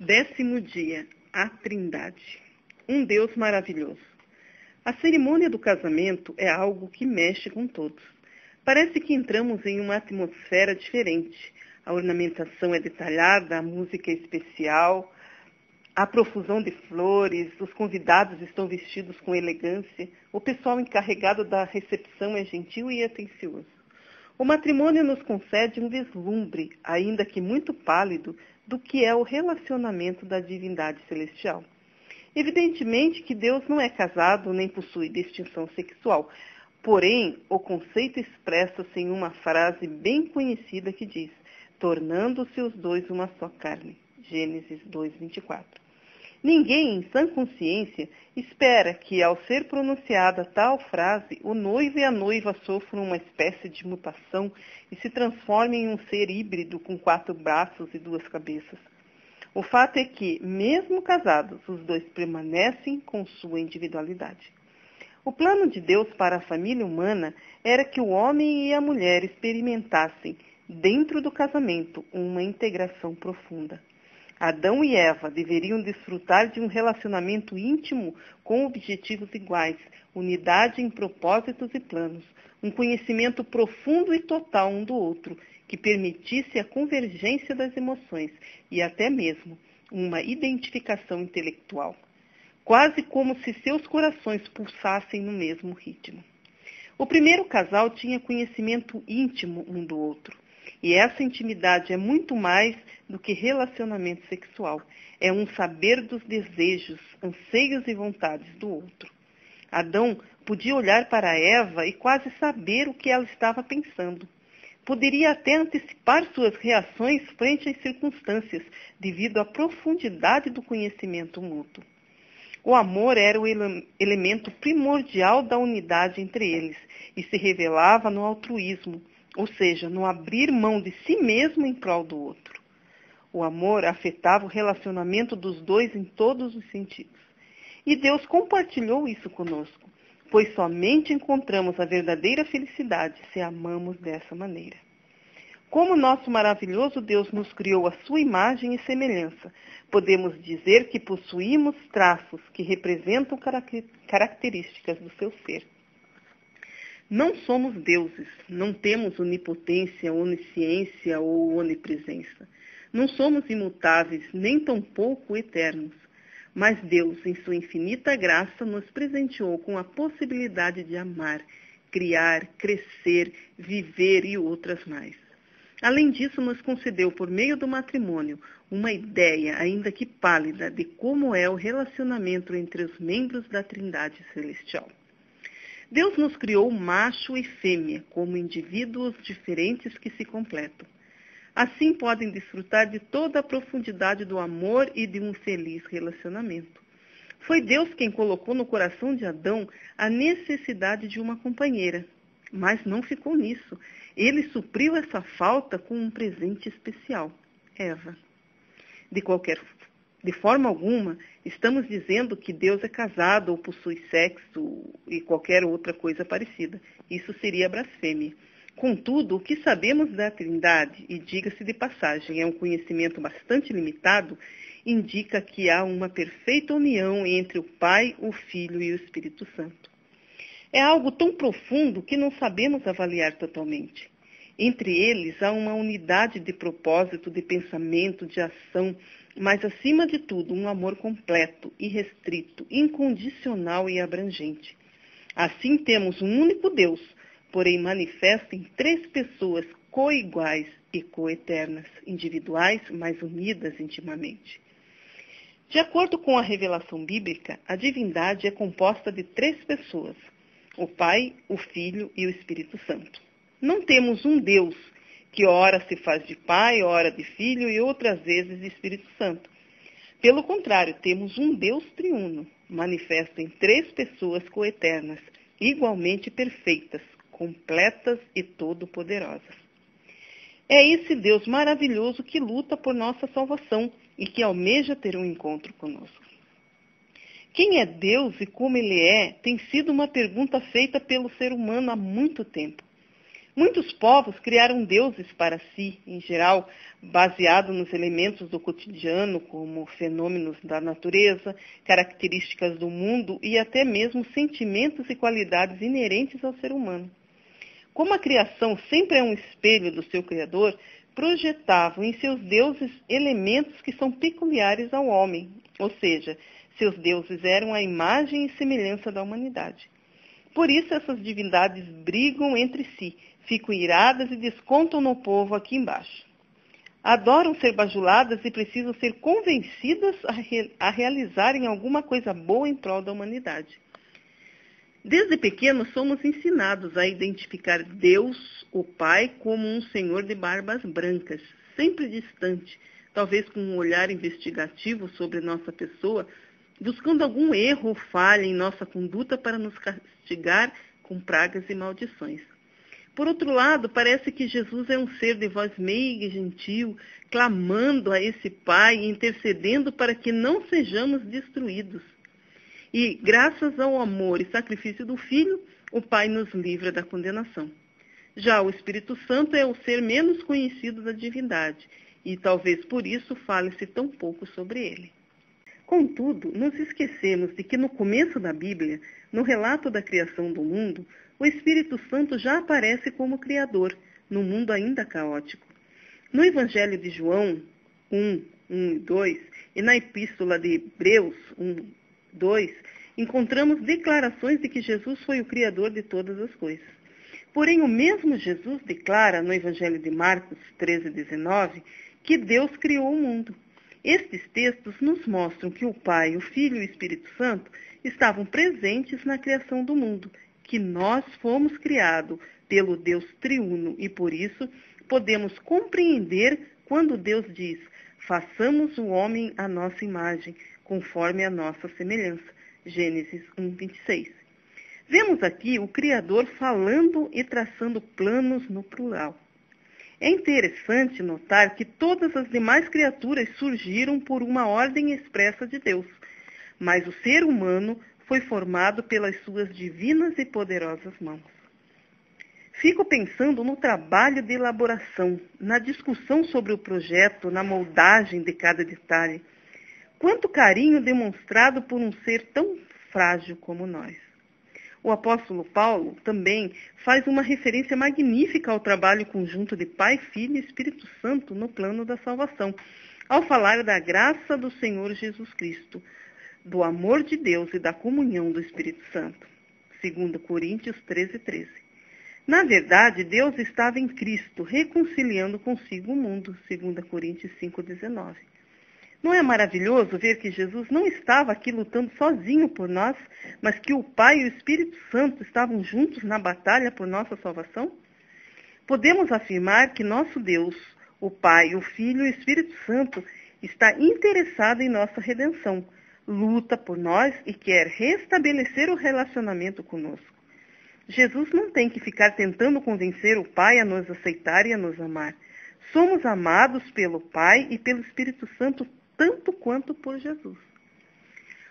10º dia, a Trindade. Um Deus maravilhoso. A cerimônia do casamento é algo que mexe com todos. Parece que entramos em uma atmosfera diferente. A ornamentação é detalhada, a música é especial, a profusão de flores, os convidados estão vestidos com elegância, o pessoal encarregado da recepção é gentil e atencioso. O matrimônio nos concede um vislumbre, ainda que muito pálido, do que é o relacionamento da divindade celestial. Evidentemente que Deus não é casado nem possui distinção sexual, porém o conceito expressa-se em uma frase bem conhecida que diz: tornando-se os dois uma só carne. Gênesis 2:24. Ninguém, em sã consciência, espera que, ao ser pronunciada tal frase, o noivo e a noiva sofram uma espécie de mutação e se transformem em um ser híbrido com 4 braços e 2 cabeças. O fato é que, mesmo casados, os dois permanecem com sua individualidade. O plano de Deus para a família humana era que o homem e a mulher experimentassem, dentro do casamento, uma integração profunda. Adão e Eva deveriam desfrutar de um relacionamento íntimo com objetivos iguais, unidade em propósitos e planos, um conhecimento profundo e total um do outro, que permitisse a convergência das emoções e até mesmo uma identificação intelectual, quase como se seus corações pulsassem no mesmo ritmo. O primeiro casal tinha conhecimento íntimo um do outro. E essa intimidade é muito mais do que relacionamento sexual. É um saber dos desejos, anseios e vontades do outro. Adão podia olhar para Eva e quase saber o que ela estava pensando. Poderia até antecipar suas reações frente às circunstâncias, devido à profundidade do conhecimento mútuo. O amor era o elemento primordial da unidade entre eles e se revelava no altruísmo, ou seja, no abrir mão de si mesmo em prol do outro. O amor afetava o relacionamento dos dois em todos os sentidos. E Deus compartilhou isso conosco, pois somente encontramos a verdadeira felicidade se amamos dessa maneira. Como nosso maravilhoso Deus nos criou à sua imagem e semelhança, podemos dizer que possuímos traços que representam características do seu ser. Não somos deuses, não temos onipotência, onisciência ou onipresença. Não somos imutáveis, nem tampouco eternos. Mas Deus, em sua infinita graça, nos presenteou com a possibilidade de amar, criar, crescer, viver e outras mais. Além disso, nos concedeu, por meio do matrimônio, uma ideia, ainda que pálida, de como é o relacionamento entre os membros da Trindade Celestial. Deus nos criou macho e fêmea, como indivíduos diferentes que se completam. Assim podem desfrutar de toda a profundidade do amor e de um feliz relacionamento. Foi Deus quem colocou no coração de Adão a necessidade de uma companheira. Mas não ficou nisso. Ele supriu essa falta com um presente especial, Eva. De forma alguma, estamos dizendo que Deus é casado ou possui sexo e qualquer outra coisa parecida. Isso seria blasfêmia. Contudo, o que sabemos da Trindade, e diga-se de passagem, é um conhecimento bastante limitado, indica que há uma perfeita união entre o Pai, o Filho e o Espírito Santo. É algo tão profundo que não sabemos avaliar totalmente. Entre eles há uma unidade de propósito, de pensamento, de ação, mas, acima de tudo, um amor completo, irrestrito, incondicional e abrangente. Assim temos um único Deus, porém manifesto em 3 pessoas coiguais e coeternas, individuais, mas unidas intimamente. De acordo com a revelação bíblica, a divindade é composta de 3 pessoas, o Pai, o Filho e o Espírito Santo. Não temos um Deus que ora se faz de Pai, ora de Filho e outras vezes de Espírito Santo. Pelo contrário, temos um Deus triuno, manifesto em 3 pessoas coeternas, igualmente perfeitas, completas e todo-poderosas. É esse Deus maravilhoso que luta por nossa salvação e que almeja ter um encontro conosco. Quem é Deus e como Ele é, tem sido uma pergunta feita pelo ser humano há muito tempo. Muitos povos criaram deuses para si, em geral, baseado nos elementos do cotidiano, como fenômenos da natureza, características do mundo e até mesmo sentimentos e qualidades inerentes ao ser humano. Como a criação sempre é um espelho do seu Criador, projetavam em seus deuses elementos que são peculiares ao homem, ou seja, seus deuses eram a imagem e semelhança da humanidade. Por isso essas divindades brigam entre si, ficam iradas e descontam no povo aqui embaixo. Adoram ser bajuladas e precisam ser convencidas a realizarem alguma coisa boa em prol da humanidade. Desde pequenos somos ensinados a identificar Deus, o Pai, como um senhor de barbas brancas, sempre distante, talvez com um olhar investigativo sobre nossa pessoa, buscando algum erro ou falha em nossa conduta para nos castigar com pragas e maldições. Por outro lado, parece que Jesus é um ser de voz meiga e gentil, clamando a esse Pai e intercedendo para que não sejamos destruídos. E, graças ao amor e sacrifício do Filho, o Pai nos livra da condenação. Já o Espírito Santo é o ser menos conhecido da divindade, e talvez por isso fale-se tão pouco sobre ele. Contudo, nos esquecemos de que no começo da Bíblia, no relato da criação do mundo, o Espírito Santo já aparece como Criador, no mundo ainda caótico. No Evangelho de João 1, 1 e 2, e na Epístola de Hebreus 1, 2, encontramos declarações de que Jesus foi o Criador de todas as coisas. Porém, o mesmo Jesus declara no Evangelho de Marcos 13, 19, que Deus criou o mundo. Estes textos nos mostram que o Pai, o Filho e o Espírito Santo estavam presentes na criação do mundo, que nós fomos criados pelo Deus triuno e, por isso, podemos compreender quando Deus diz: façamos o homem à nossa imagem, conforme a nossa semelhança. Gênesis 1, 26. Vemos aqui o Criador falando e traçando planos no plural. É interessante notar que todas as demais criaturas surgiram por uma ordem expressa de Deus, mas o ser humano foi formado pelas suas divinas e poderosas mãos. Fico pensando no trabalho de elaboração, na discussão sobre o projeto, na moldagem de cada detalhe. Quanto carinho demonstrado por um ser tão frágil como nós. O apóstolo Paulo também faz uma referência magnífica ao trabalho conjunto de Pai, Filho e Espírito Santo no plano da salvação, ao falar da graça do Senhor Jesus Cristo, do amor de Deus e da comunhão do Espírito Santo. 2 Coríntios 13, 13. Na verdade, Deus estava em Cristo, reconciliando consigo o mundo. 2 Coríntios 5, 19. Não é maravilhoso ver que Jesus não estava aqui lutando sozinho por nós, mas que o Pai e o Espírito Santo estavam juntos na batalha por nossa salvação? Podemos afirmar que nosso Deus, o Pai, o Filho e o Espírito Santo, está interessado em nossa redenção, luta por nós e quer restabelecer o relacionamento conosco. Jesus não tem que ficar tentando convencer o Pai a nos aceitar e a nos amar. Somos amados pelo Pai e pelo Espírito Santo tanto quanto por Jesus.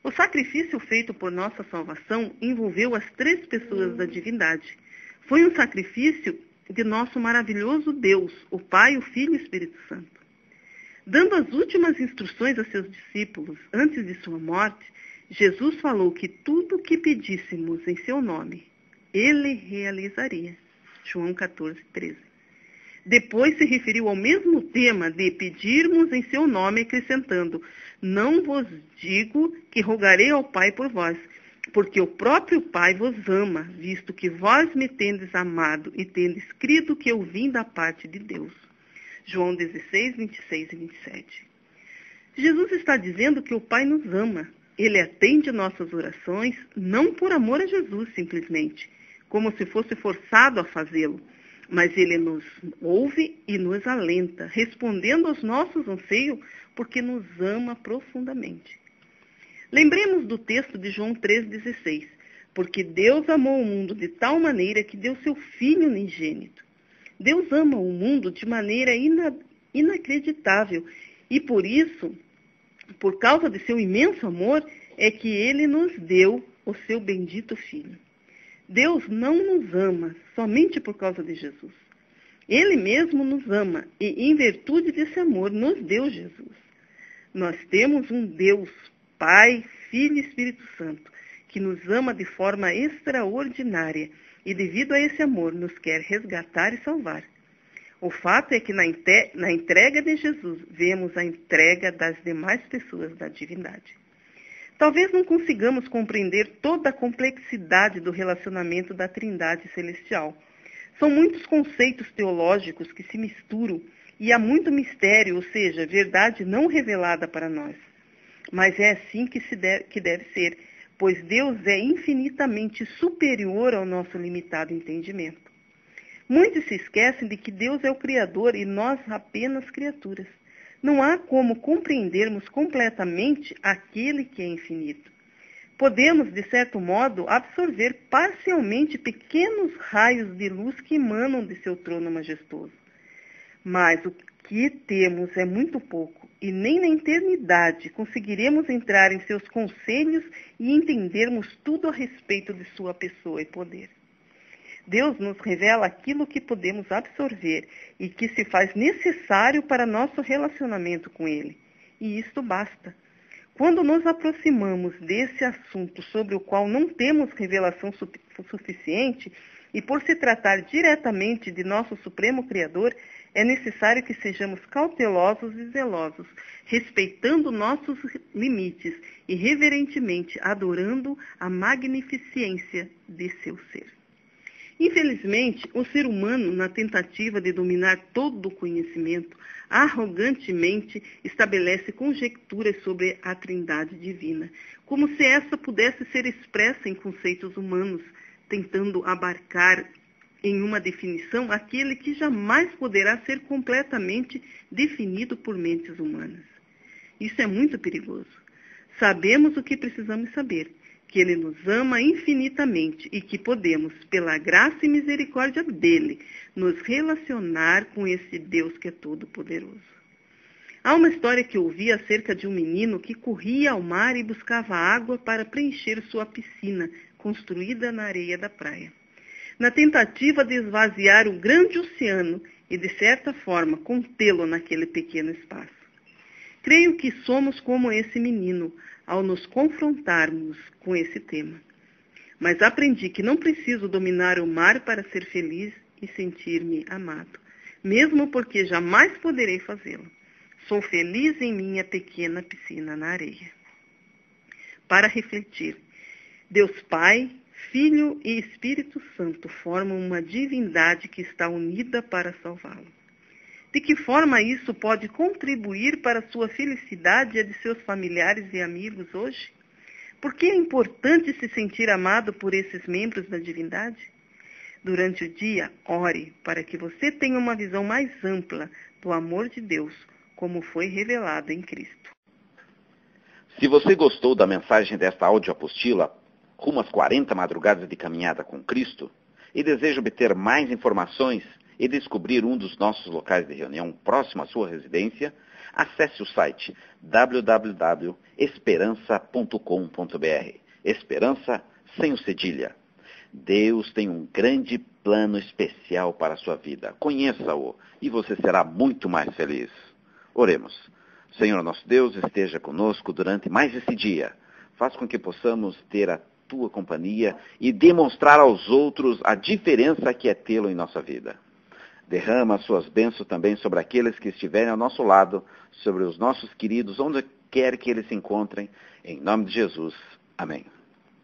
O sacrifício feito por nossa salvação envolveu as três pessoas da divindade. Foi um sacrifício de nosso maravilhoso Deus, o Pai, o Filho e o Espírito Santo. Dando as últimas instruções a seus discípulos antes de sua morte, Jesus falou que tudo o que pedíssemos em seu nome, ele realizaria. João 14, 13. Depois se referiu ao mesmo tema de pedirmos em seu nome, acrescentando: não vos digo que rogarei ao Pai por vós, porque o próprio Pai vos ama, visto que vós me tendes amado e tendes crido que eu vim da parte de Deus. João 16, 26 e 27. Jesus está dizendo que o Pai nos ama. Ele atende nossas orações, não por amor a Jesus, simplesmente, como se fosse forçado a fazê-lo, mas ele nos ouve e nos alenta, respondendo aos nossos anseios, porque nos ama profundamente. Lembremos do texto de João 3,16, porque Deus amou o mundo de tal maneira que deu seu Filho unigênito. Deus ama o mundo de maneira inacreditável, e por isso, por causa de seu imenso amor, é que ele nos deu o seu bendito Filho. Deus não nos ama somente por causa de Jesus. Ele mesmo nos ama e, em virtude desse amor, nos deu Jesus. Nós temos um Deus, Pai, Filho e Espírito Santo, que nos ama de forma extraordinária e, devido a esse amor, nos quer resgatar e salvar. O fato é que na entrega de Jesus, vemos a entrega das demais pessoas da divindade. Talvez não consigamos compreender toda a complexidade do relacionamento da Trindade Celestial. São muitos conceitos teológicos que se misturam e há muito mistério, ou seja, verdade não revelada para nós. Mas é assim que deve ser, pois Deus é infinitamente superior ao nosso limitado entendimento. Muitos se esquecem de que Deus é o Criador e nós apenas criaturas. Não há como compreendermos completamente aquele que é infinito. Podemos, de certo modo, absorver parcialmente pequenos raios de luz que emanam de seu trono majestoso. Mas o que temos é muito pouco, e nem na eternidade conseguiremos entrar em seus conselhos e entendermos tudo a respeito de sua pessoa e poder. Deus nos revela aquilo que podemos absorver e que se faz necessário para nosso relacionamento com Ele. E isto basta. Quando nos aproximamos desse assunto sobre o qual não temos revelação suficiente, e por se tratar diretamente de nosso Supremo Criador, é necessário que sejamos cautelosos e zelosos, respeitando nossos limites e reverentemente adorando a magnificência de seu ser. Infelizmente, o ser humano, na tentativa de dominar todo o conhecimento, arrogantemente estabelece conjecturas sobre a Trindade divina, como se essa pudesse ser expressa em conceitos humanos, tentando abarcar em uma definição aquele que jamais poderá ser completamente definido por mentes humanas. Isso é muito perigoso. Sabemos o que precisamos saber, que Ele nos ama infinitamente e que podemos, pela graça e misericórdia dEle, nos relacionar com esse Deus que é todo-poderoso. Há uma história que ouvi acerca de um menino que corria ao mar e buscava água para preencher sua piscina, construída na areia da praia. Na tentativa de esvaziar o grande oceano e, de certa forma, contê-lo naquele pequeno espaço. Creio que somos como esse menino, ao nos confrontarmos com esse tema. Mas aprendi que não preciso dominar o mar para ser feliz e sentir-me amado, mesmo porque jamais poderei fazê-lo. Sou feliz em minha pequena piscina na areia. Para refletir, Deus Pai, Filho e Espírito Santo formam uma divindade que está unida para salvá-lo. De que forma isso pode contribuir para a sua felicidade e a de seus familiares e amigos hoje? Por que é importante se sentir amado por esses membros da divindade? Durante o dia, ore para que você tenha uma visão mais ampla do amor de Deus, como foi revelado em Cristo. Se você gostou da mensagem desta audioapostila, rumo às 40 madrugadas de caminhada com Cristo, e deseja obter mais informações e descobrir um dos nossos locais de reunião próximo à sua residência, acesse o site www.esperança.com.br. Esperança sem o cedilha. Deus tem um grande plano especial para a sua vida. Conheça-o e você será muito mais feliz. Oremos. Senhor nosso Deus, esteja conosco durante mais esse dia. Faz com que possamos ter a tua companhia e demonstrar aos outros a diferença que é tê-lo em nossa vida. Derrama as suas bênçãos também sobre aqueles que estiverem ao nosso lado, sobre os nossos queridos, onde quer que eles se encontrem. Em nome de Jesus. Amém.